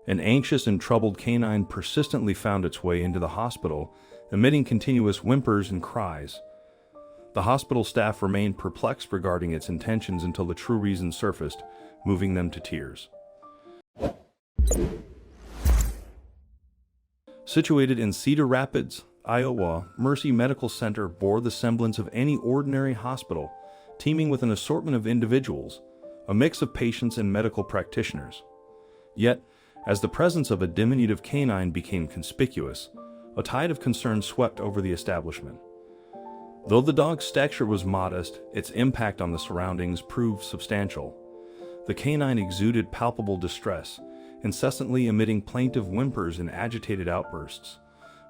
An anxious and troubled canine persistently found its way into the hospital, emitting continuous whimpers and cries. The hospital staff remained perplexed regarding its intentions until the true reason surfaced, moving them to tears. Situated in Cedar Rapids, Iowa, Mercy Medical Center bore the semblance of any ordinary hospital, teeming with an assortment of individuals, a mix of patients and medical practitioners. Yet, as the presence of a diminutive canine became conspicuous, a tide of concern swept over the establishment. Though the dog's stature was modest, its impact on the surroundings proved substantial. The canine exuded palpable distress, incessantly emitting plaintive whimpers and agitated outbursts.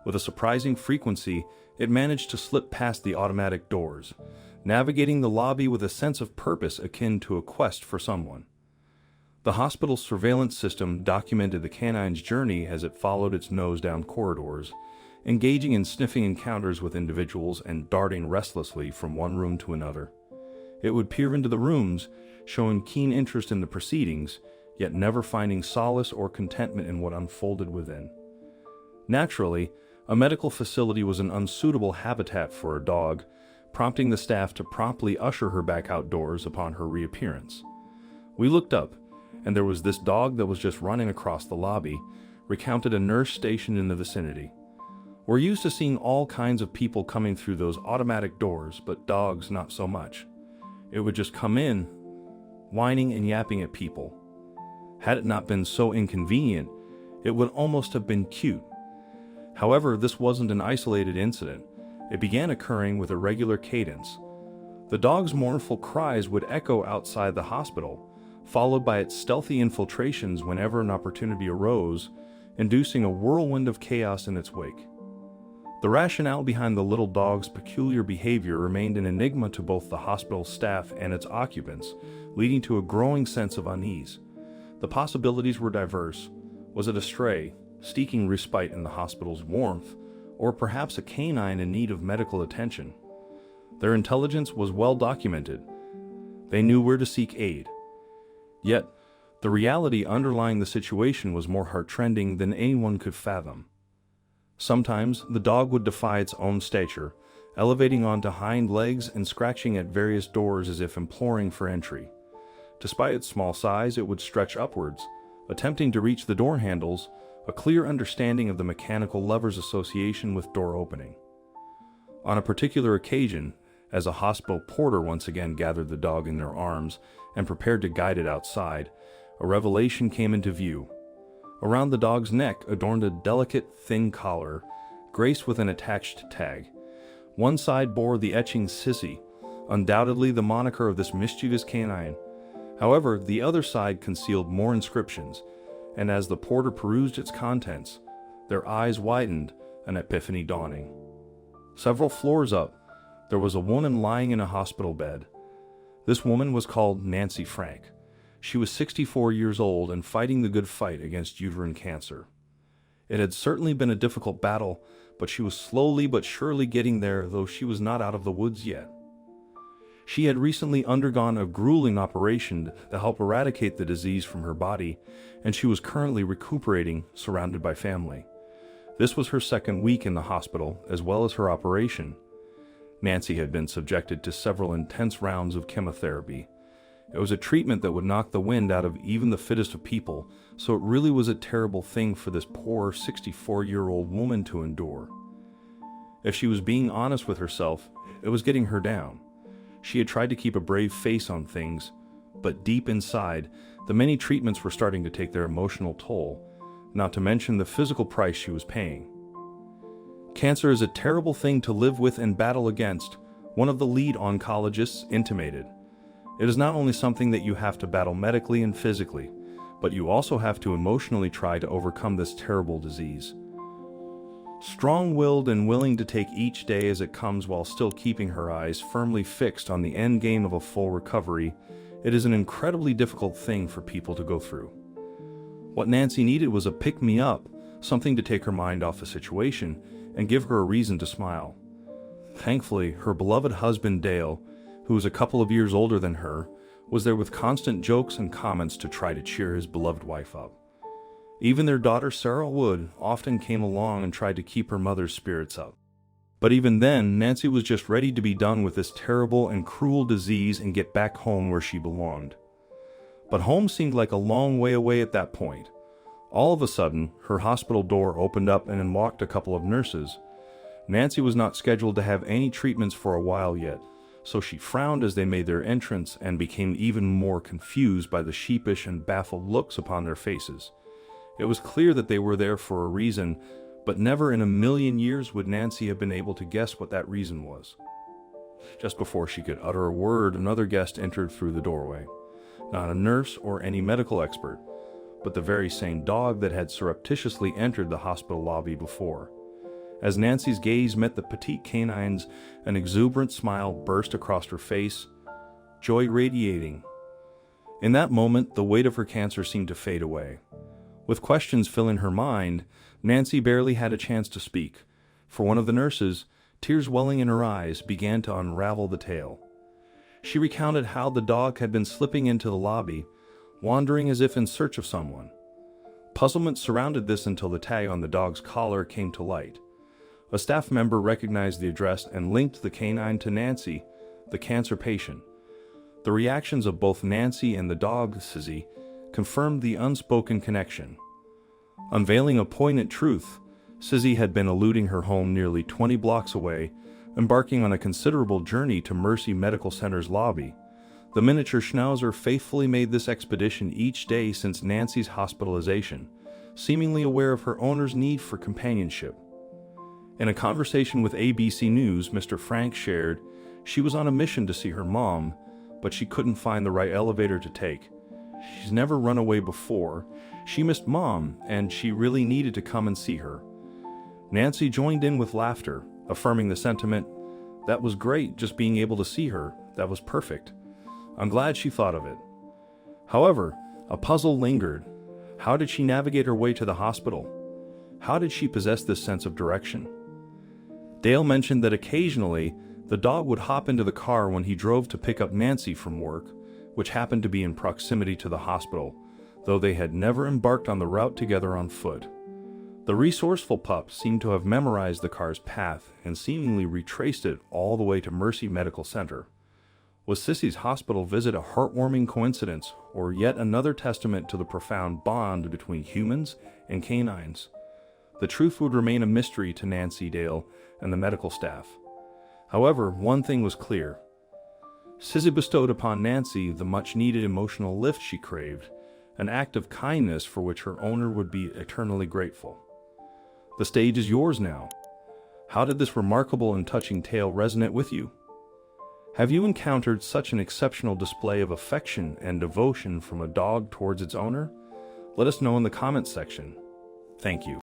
With a surprising frequency, it managed to slip past the automatic doors, navigating the lobby with a sense of purpose akin to a quest for someone. The hospital's surveillance system documented the canine's journey as it followed its nose down corridors, engaging in sniffing encounters with individuals and darting restlessly from one room to another. It would peer into the rooms, showing keen interest in the proceedings, yet never finding solace or contentment in what unfolded within. Naturally, a medical facility was an unsuitable habitat for a dog, prompting the staff to promptly usher her back outdoors upon her reappearance. We looked up, and there was this dog that was just running across the lobby, recounted a nurse stationed in the vicinity. We're used to seeing all kinds of people coming through those automatic doors, but dogs not so much. It would just come in, whining and yapping at people. Had it not been so inconvenient, it would almost have been cute. However, this wasn't an isolated incident. It began occurring with a regular cadence. The dog's mournful cries would echo outside the hospital, followed by its stealthy infiltrations whenever an opportunity arose, inducing a whirlwind of chaos in its wake. The rationale behind the little dog's peculiar behavior remained an enigma to both the hospital staff and its occupants, leading to a growing sense of unease. The possibilities were diverse. Was it a stray, seeking respite in the hospital's warmth, or perhaps a canine in need of medical attention? Their intelligence was well documented. They knew where to seek aid. Yet, the reality underlying the situation was more heart-rending than anyone could fathom. Sometimes, the dog would defy its own stature, elevating onto hind legs and scratching at various doors as if imploring for entry. Despite its small size, it would stretch upwards, attempting to reach the door handles, a clear understanding of the mechanical lever's association with door opening. On a particular occasion, as a hospital porter once again gathered the dog in their arms and prepared to guide it outside, a revelation came into view. Around the dog's neck adorned a delicate, thin collar, graced with an attached tag. One side bore the etching Sissy, undoubtedly the moniker of this mischievous canine. However, the other side concealed more inscriptions, and as the porter perused its contents, their eyes widened, an epiphany dawning. Several floors up, there was a woman lying in a hospital bed. This woman was called Nancy Frank. She was 64 years old and fighting the good fight against uterine cancer. It had certainly been a difficult battle, but she was slowly but surely getting there, though she was not out of the woods yet. She had recently undergone a grueling operation to help eradicate the disease from her body, and she was currently recuperating, surrounded by family. This was her second week in the hospital, as well as her operation. Nancy had been subjected to several intense rounds of chemotherapy. It was a treatment that would knock the wind out of even the fittest of people, so it really was a terrible thing for this poor 64-year-old woman to endure. If she was being honest with herself, it was getting her down. She had tried to keep a brave face on things, but deep inside, the many treatments were starting to take their emotional toll, not to mention the physical price she was paying. Cancer is a terrible thing to live with and battle against, one of the lead oncologists intimated. It is not only something that you have to battle medically and physically, but you also have to emotionally try to overcome this terrible disease. Strong-willed and willing to take each day as it comes while still keeping her eyes firmly fixed on the end game of a full recovery, it is an incredibly difficult thing for people to go through. What Nancy needed was a pick-me-up, something to take her mind off the situation and give her a reason to smile. Thankfully, her beloved husband Dale, who was a couple of years older than her, was there with constant jokes and comments to try to cheer his beloved wife up. Even their daughter Sarah Wood often came along and tried to keep her mother's spirits up. But even then, Nancy was just ready to be done with this terrible and cruel disease and get back home where she belonged. But home seemed like a long way away at that point. All of a sudden, her hospital door opened up and in walked a couple of nurses. Nancy was not scheduled to have any treatments for a while yet, so she frowned as they made their entrance and became even more confused by the sheepish and baffled looks upon their faces. It was clear that they were there for a reason, but never in a million years would Nancy have been able to guess what that reason was. Just before she could utter a word, another guest entered through the doorway. Not a nurse or any medical expert, but the very same dog that had surreptitiously entered the hospital lobby before. As Nancy's gaze met the petite canine's, an exuberant smile burst across her face, joy radiating. In that moment, the weight of her cancer seemed to fade away. With questions filling her mind, Nancy barely had a chance to speak, for one of the nurses, tears welling in her eyes, began to unravel the tale. She recounted how the dog had been slipping into the lobby, wandering as if in search of someone. Puzzlement surrounded this until the tag on the dog's collar came to light. A staff member recognized the address and linked the canine to Nancy, the cancer patient. The reactions of both Nancy and the dog, Sizzy, confirmed the unspoken connection. Unveiling a poignant truth, Sizzy had been eluding her home nearly 20 blocks away, embarking on a considerable journey to Mercy Medical Center's lobby. The miniature schnauzer faithfully made this expedition each day since Nancy's hospitalization, seemingly aware of her owner's need for companionship. In a conversation with ABC News, Mr. Frank shared, she was on a mission to see her mom, but she couldn't find the right elevator to take. She's never run away before. She missed Mom, and she really needed to come and see her. Nancy joined in with laughter, affirming the sentiment, "That was great, just being able to see her. That was perfect. I'm glad she thought of it." However, a puzzle lingered. How did she navigate her way to the hospital? How did she possess this sense of direction? Dale mentioned that occasionally, the dog would hop into the car when he drove to pick up Nancy from work, which happened to be in proximity to the hospital, though they had never embarked on the route together on foot. The resourceful pup seemed to have memorized the car's path and seemingly retraced it all the way to Mercy Medical Center. Was Sissy's hospital visit a heartwarming coincidence, or yet another testament to the profound bond between humans and canines? The truth would remain a mystery to Nancy, Dale, and the medical staff. However, one thing was clear. Sissy bestowed upon Nancy the much-needed emotional lift she craved, an act of kindness for which her owner would be eternally grateful. The stage is yours now. How did this remarkable and touching tale resonate with you? Have you encountered such an exceptional display of affection and devotion from a dog towards its owner? Let us know in the comments section. Thank you.